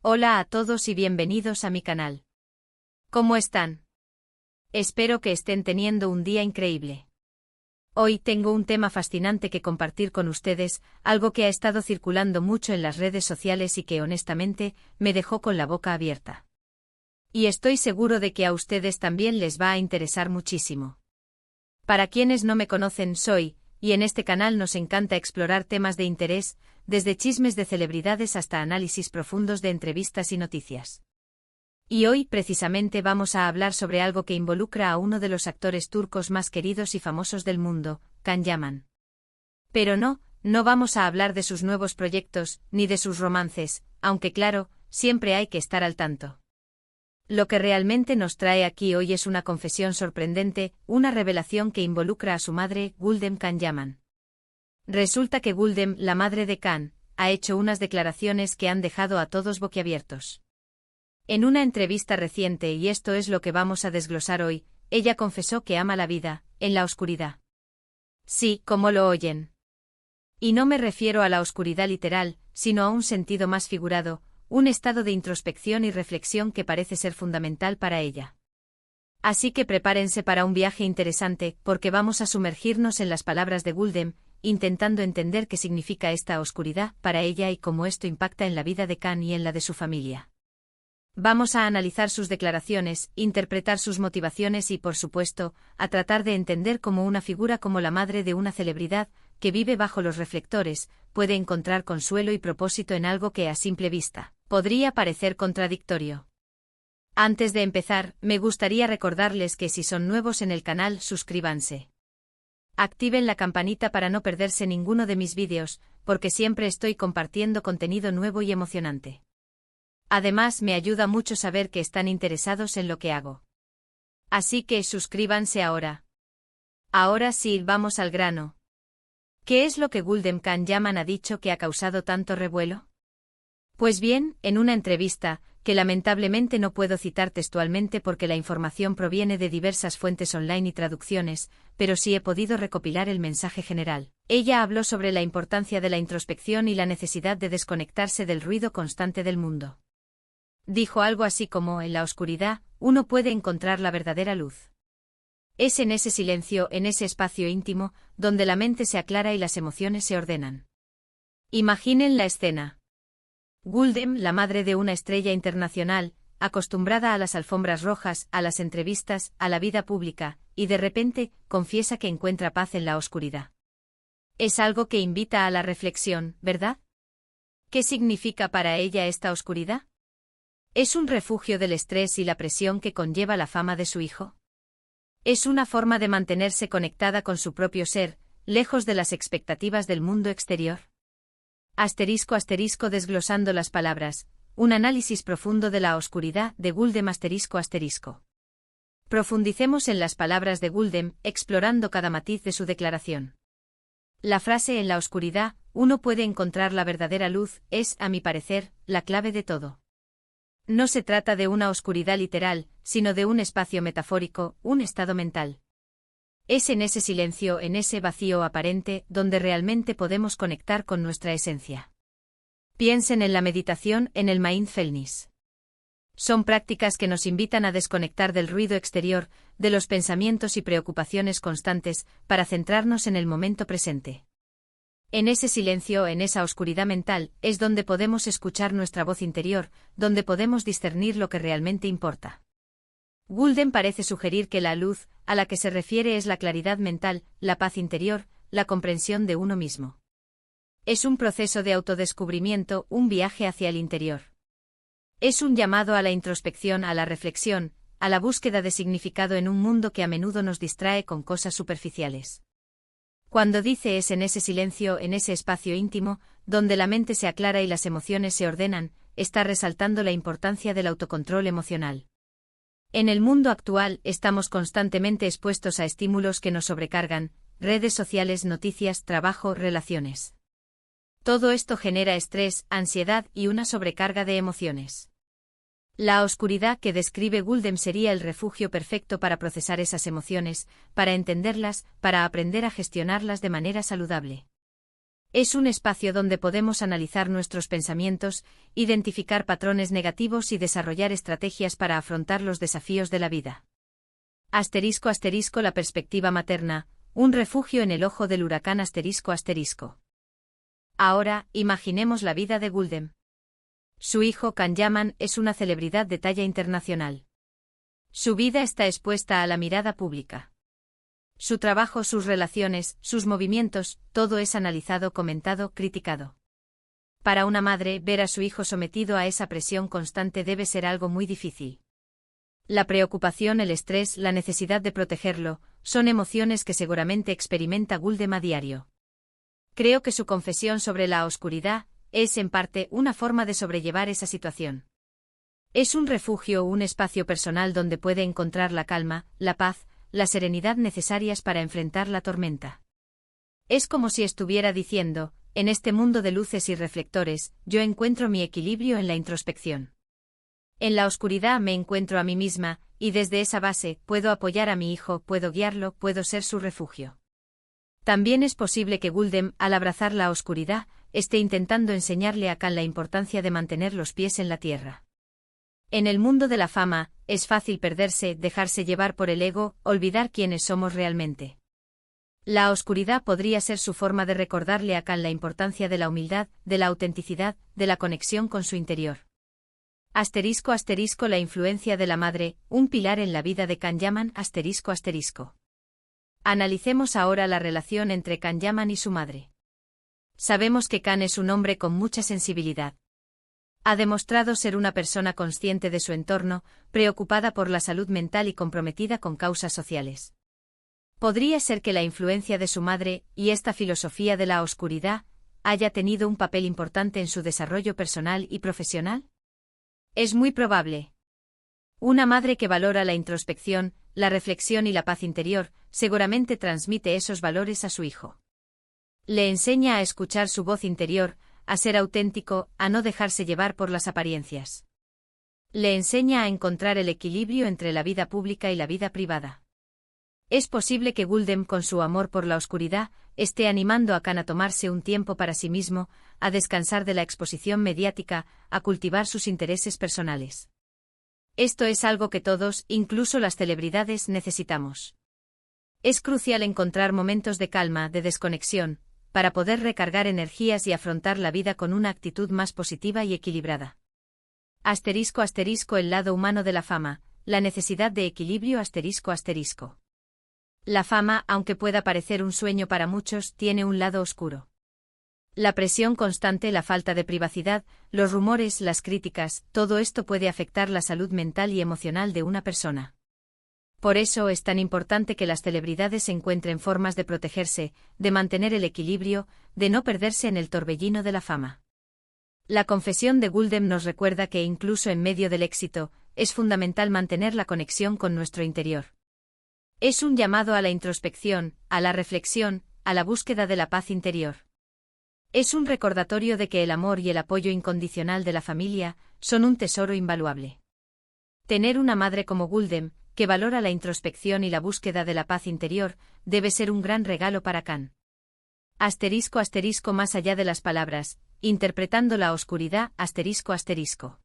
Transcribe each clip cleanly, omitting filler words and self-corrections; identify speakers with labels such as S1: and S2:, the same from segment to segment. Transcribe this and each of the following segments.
S1: Hola a todos y bienvenidos a mi canal. ¿Cómo están? Espero que estén teniendo un día increíble. Hoy tengo un tema fascinante que compartir con ustedes, algo que ha estado circulando mucho en las redes sociales y que honestamente me dejó con la boca abierta. Y estoy seguro de que a ustedes también les va a interesar muchísimo. Para quienes no me conocen, y en este canal nos encanta explorar temas de interés, desde chismes de celebridades hasta análisis profundos de entrevistas y noticias. Y hoy precisamente vamos a hablar sobre algo que involucra a uno de los actores turcos más queridos y famosos del mundo, Can Yaman. Pero no vamos a hablar de sus nuevos proyectos, ni de sus romances, aunque claro, siempre hay que estar al tanto. Lo que realmente nos trae aquí hoy es una confesión sorprendente, una revelación que involucra a su madre, Güldem Can Yaman. Resulta que Güldem, la madre de Can, ha hecho unas declaraciones que han dejado a todos boquiabiertos. En una entrevista reciente, y esto es lo que vamos a desglosar hoy, ella confesó que ama la vida, en la oscuridad. Sí, como lo oyen. Y no me refiero a la oscuridad literal, sino a un sentido más figurado, un estado de introspección y reflexión que parece ser fundamental para ella. Así que prepárense para un viaje interesante, porque vamos a sumergirnos en las palabras de Güldem, intentando entender qué significa esta oscuridad para ella y cómo esto impacta en la vida de Can y en la de su familia. Vamos a analizar sus declaraciones, interpretar sus motivaciones y, por supuesto, a tratar de entender cómo una figura como la madre de una celebridad, que vive bajo los reflectores, puede encontrar consuelo y propósito en algo que a simple vista podría parecer contradictorio. Antes de empezar, me gustaría recordarles que si son nuevos en el canal, suscríbanse. Activen la campanita para no perderse ninguno de mis vídeos, porque siempre estoy compartiendo contenido nuevo y emocionante. Además, me ayuda mucho saber que están interesados en lo que hago. Así que suscríbanse ahora. Ahora sí, vamos al grano. ¿Qué es lo que Güldem Can Yaman ha dicho que ha causado tanto revuelo? Pues bien, en una entrevista, que lamentablemente no puedo citar textualmente porque la información proviene de diversas fuentes online y traducciones, pero sí he podido recopilar el mensaje general. Ella habló sobre la importancia de la introspección y la necesidad de desconectarse del ruido constante del mundo. Dijo algo así como: en la oscuridad, uno puede encontrar la verdadera luz. Es en ese silencio, en ese espacio íntimo, donde la mente se aclara y las emociones se ordenan. Imaginen la escena. Güldem, la madre de una estrella internacional, acostumbrada a las alfombras rojas, a las entrevistas, a la vida pública, y de repente, confiesa que encuentra paz en la oscuridad. Es algo que invita a la reflexión, ¿verdad? ¿Qué significa para ella esta oscuridad? ¿Es un refugio del estrés y la presión que conlleva la fama de su hijo? ¿Es una forma de mantenerse conectada con su propio ser, lejos de las expectativas del mundo exterior? *** desglosando las palabras, un análisis profundo de la oscuridad de Güldem ***. Profundicemos en las palabras de Güldem, explorando cada matiz de su declaración. La frase "en la oscuridad, uno puede encontrar la verdadera luz" es, a mi parecer, la clave de todo. No se trata de una oscuridad literal, sino de un espacio metafórico, un estado mental. Es en ese silencio, en ese vacío aparente, donde realmente podemos conectar con nuestra esencia. Piensen en la meditación, en el mindfulness. Son prácticas que nos invitan a desconectar del ruido exterior, de los pensamientos y preocupaciones constantes, para centrarnos en el momento presente. En ese silencio, en esa oscuridad mental, es donde podemos escuchar nuestra voz interior, donde podemos discernir lo que realmente importa. Güldem parece sugerir que la luz, a la que se refiere, es la claridad mental, la paz interior, la comprensión de uno mismo. Es un proceso de autodescubrimiento, un viaje hacia el interior. Es un llamado a la introspección, a la reflexión, a la búsqueda de significado en un mundo que a menudo nos distrae con cosas superficiales. Cuando dice es en ese silencio, en ese espacio íntimo, donde la mente se aclara y las emociones se ordenan, está resaltando la importancia del autocontrol emocional. En el mundo actual, estamos constantemente expuestos a estímulos que nos sobrecargan: redes sociales, noticias, trabajo, relaciones. Todo esto genera estrés, ansiedad y una sobrecarga de emociones. La oscuridad que describe Güldem sería el refugio perfecto para procesar esas emociones, para entenderlas, para aprender a gestionarlas de manera saludable. Es un espacio donde podemos analizar nuestros pensamientos, identificar patrones negativos y desarrollar estrategias para afrontar los desafíos de la vida. Asterisco asterisco la perspectiva materna, un refugio en el ojo del huracán asterisco asterisco. Ahora, imaginemos la vida de Guldem. Su hijo Kanyaman es una celebridad de talla internacional. Su vida está expuesta a la mirada pública. Su trabajo, sus relaciones, sus movimientos, todo es analizado, comentado, criticado. Para una madre, ver a su hijo sometido a esa presión constante debe ser algo muy difícil. La preocupación, el estrés, la necesidad de protegerlo, son emociones que seguramente experimenta Guldem a diario. Creo que su confesión sobre la oscuridad es, en parte, una forma de sobrellevar esa situación. Es un refugio, un espacio personal donde puede encontrar la calma, la paz, la serenidad necesarias para enfrentar la tormenta. Es como si estuviera diciendo, en este mundo de luces y reflectores, yo encuentro mi equilibrio en la introspección. En la oscuridad me encuentro a mí misma, y desde esa base puedo apoyar a mi hijo, puedo guiarlo, puedo ser su refugio. También es posible que Guldem, al abrazar la oscuridad, esté intentando enseñarle a Kan la importancia de mantener los pies en la tierra. En el mundo de la fama, es fácil perderse, dejarse llevar por el ego, olvidar quiénes somos realmente. La oscuridad podría ser su forma de recordarle a Kan la importancia de la humildad, de la autenticidad, de la conexión con su interior. Asterisco asterisco la influencia de la madre, un pilar en la vida de Kanyaman asterisco asterisco. Analicemos ahora la relación entre Kanyaman y su madre. Sabemos que Kan es un hombre con mucha sensibilidad. Ha demostrado ser una persona consciente de su entorno, preocupada por la salud mental y comprometida con causas sociales. ¿Podría ser que la influencia de su madre, y esta filosofía de la oscuridad, haya tenido un papel importante en su desarrollo personal y profesional? Es muy probable. Una madre que valora la introspección, la reflexión y la paz interior, seguramente transmite esos valores a su hijo. Le enseña a escuchar su voz interior, a ser auténtico, a no dejarse llevar por las apariencias. Le enseña a encontrar el equilibrio entre la vida pública y la vida privada. Es posible que Guldem, con su amor por la oscuridad, esté animando a Kan a tomarse un tiempo para sí mismo, a descansar de la exposición mediática, a cultivar sus intereses personales. Esto es algo que todos, incluso las celebridades, necesitamos. Es crucial encontrar momentos de calma, de desconexión, para poder recargar energías y afrontar la vida con una actitud más positiva y equilibrada. Asterisco asterisco el lado humano de la fama, la necesidad de equilibrio asterisco asterisco. La fama, aunque pueda parecer un sueño para muchos, tiene un lado oscuro. La presión constante, la falta de privacidad, los rumores, las críticas, todo esto puede afectar la salud mental y emocional de una persona. Por eso es tan importante que las celebridades encuentren formas de protegerse, de mantener el equilibrio, de no perderse en el torbellino de la fama. La confesión de Guldem nos recuerda que incluso en medio del éxito, es fundamental mantener la conexión con nuestro interior. Es un llamado a la introspección, a la reflexión, a la búsqueda de la paz interior. Es un recordatorio de que el amor y el apoyo incondicional de la familia son un tesoro invaluable. Tener una madre como Guldem, que valora la introspección y la búsqueda de la paz interior, debe ser un gran regalo para Kan. Asterisco asterisco más allá de las palabras, interpretando la oscuridad asterisco asterisco.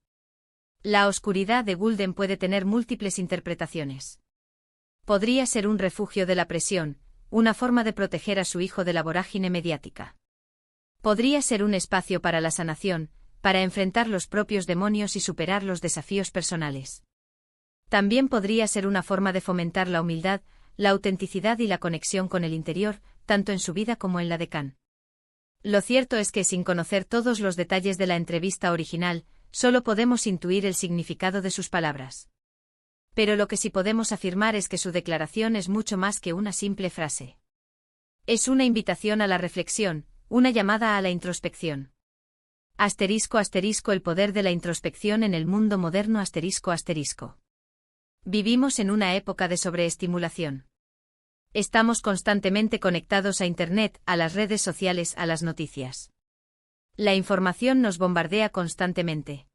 S1: La oscuridad de Guldem puede tener múltiples interpretaciones. Podría ser un refugio de la presión, una forma de proteger a su hijo de la vorágine mediática. Podría ser un espacio para la sanación, para enfrentar los propios demonios y superar los desafíos personales. También podría ser una forma de fomentar la humildad, la autenticidad y la conexión con el interior, tanto en su vida como en la de Kan. Lo cierto es que sin conocer todos los detalles de la entrevista original, solo podemos intuir el significado de sus palabras. Pero lo que sí podemos afirmar es que su declaración es mucho más que una simple frase. Es una invitación a la reflexión, una llamada a la introspección. Asterisco asterisco el poder de la introspección en el mundo moderno asterisco asterisco. Vivimos en una época de sobreestimulación. Estamos constantemente conectados a Internet, a las redes sociales, a las noticias. La información nos bombardea constantemente.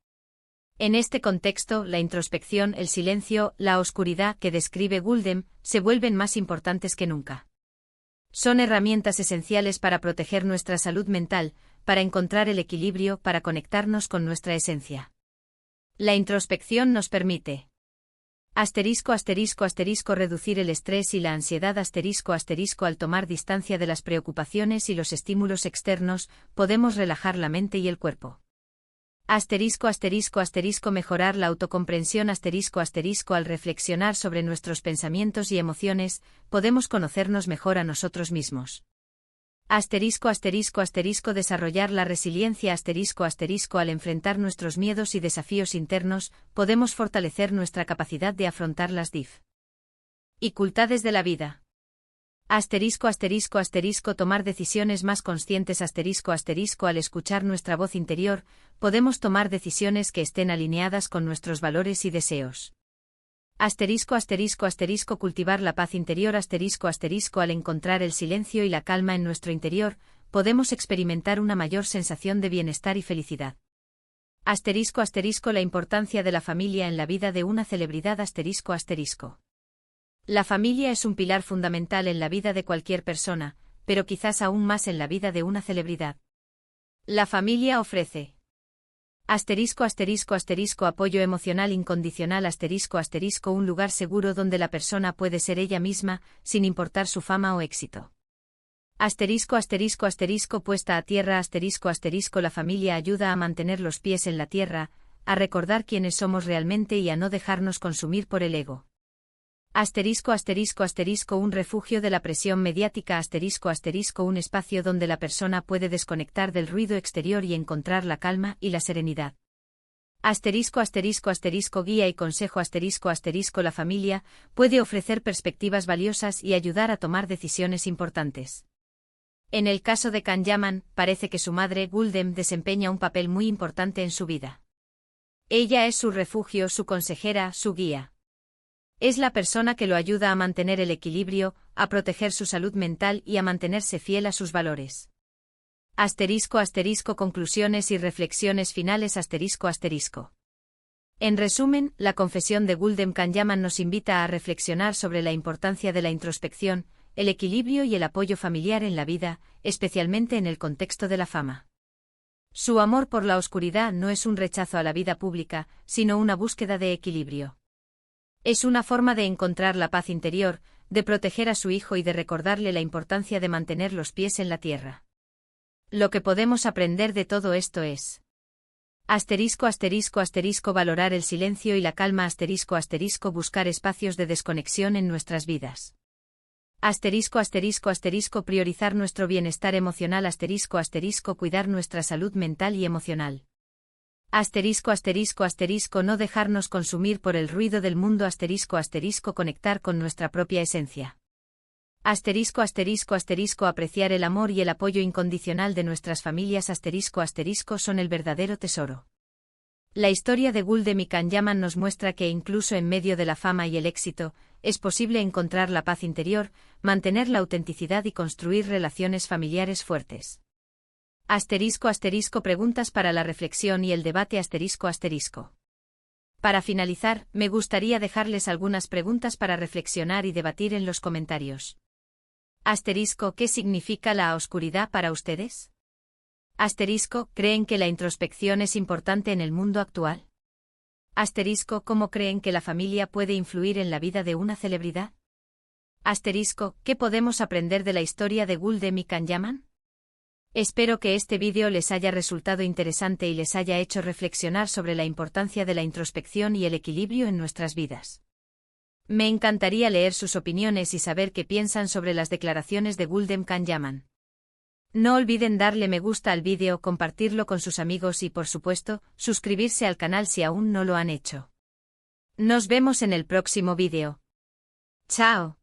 S1: En este contexto, la introspección, el silencio, la oscuridad que describe Guldem, se vuelven más importantes que nunca. Son herramientas esenciales para proteger nuestra salud mental, para encontrar el equilibrio, para conectarnos con nuestra esencia. La introspección nos permite reducir el estrés y la ansiedad al tomar distancia de las preocupaciones y los estímulos externos, podemos relajar la mente y el cuerpo. Mejorar la autocomprensión al reflexionar sobre nuestros pensamientos y emociones, podemos conocernos mejor a nosotros mismos. Desarrollar la resiliencia al enfrentar nuestros miedos y desafíos internos, podemos fortalecer nuestra capacidad de afrontar las dificultades de la vida. Tomar decisiones más conscientes al escuchar nuestra voz interior, podemos tomar decisiones que estén alineadas con nuestros valores y deseos. Cultivar la paz interior al encontrar el silencio y la calma en nuestro interior, podemos experimentar una mayor sensación de bienestar y felicidad. La importancia de la familia en la vida de una celebridad La familia es un pilar fundamental en la vida de cualquier persona, pero quizás aún más en la vida de una celebridad. La familia ofrece apoyo emocional incondicional un lugar seguro donde la persona puede ser ella misma, sin importar su fama o éxito. Puesta a tierra la familia ayuda a mantener los pies en la tierra, a recordar quiénes somos realmente y a no dejarnos consumir por el ego. Un refugio de la presión mediática un espacio donde la persona puede desconectar del ruido exterior y encontrar la calma y la serenidad. Guía y consejo la familia puede ofrecer perspectivas valiosas y ayudar a tomar decisiones importantes. En el caso de Can Yaman, parece que su madre, Guldem, desempeña un papel muy importante en su vida. Ella es su refugio, su consejera, su guía. Es la persona que lo ayuda a mantener el equilibrio, a proteger su salud mental y a mantenerse fiel a sus valores. Conclusiones y reflexiones finales En resumen, la confesión de Guldem Can Yaman nos invita a reflexionar sobre la importancia de la introspección, el equilibrio y el apoyo familiar en la vida, especialmente en el contexto de la fama. Su amor por la oscuridad no es un rechazo a la vida pública, sino una búsqueda de equilibrio. Es una forma de encontrar la paz interior, de proteger a su hijo y de recordarle la importancia de mantener los pies en la tierra. Lo que podemos aprender de todo esto es valorar el silencio y la calma buscar espacios de desconexión en nuestras vidas. Priorizar nuestro bienestar emocional cuidar nuestra salud mental y emocional. No dejarnos consumir por el ruido del mundo conectar con nuestra propia esencia. Apreciar el amor y el apoyo incondicional de nuestras familias son el verdadero tesoro. La historia de Guldem y Can Yaman nos muestra que incluso en medio de la fama y el éxito, es posible encontrar la paz interior, mantener la autenticidad y construir relaciones familiares fuertes. Preguntas para la reflexión y el debate Para finalizar, me gustaría dejarles algunas preguntas para reflexionar y debatir en los comentarios. ¿Qué significa la oscuridad para ustedes? ¿Creen que la introspección es importante en el mundo actual? ¿Cómo creen que la familia puede influir en la vida de una celebridad? ¿Qué podemos aprender de la historia de Guldem y Can Yaman? Espero que este vídeo les haya resultado interesante y les haya hecho reflexionar sobre la importancia de la introspección y el equilibrio en nuestras vidas. Me encantaría leer sus opiniones y saber qué piensan sobre las declaraciones de Guldem Can Yaman. No olviden darle me gusta al vídeo, compartirlo con sus amigos y por supuesto, suscribirse al canal si aún no lo han hecho. Nos vemos en el próximo vídeo. ¡Chao!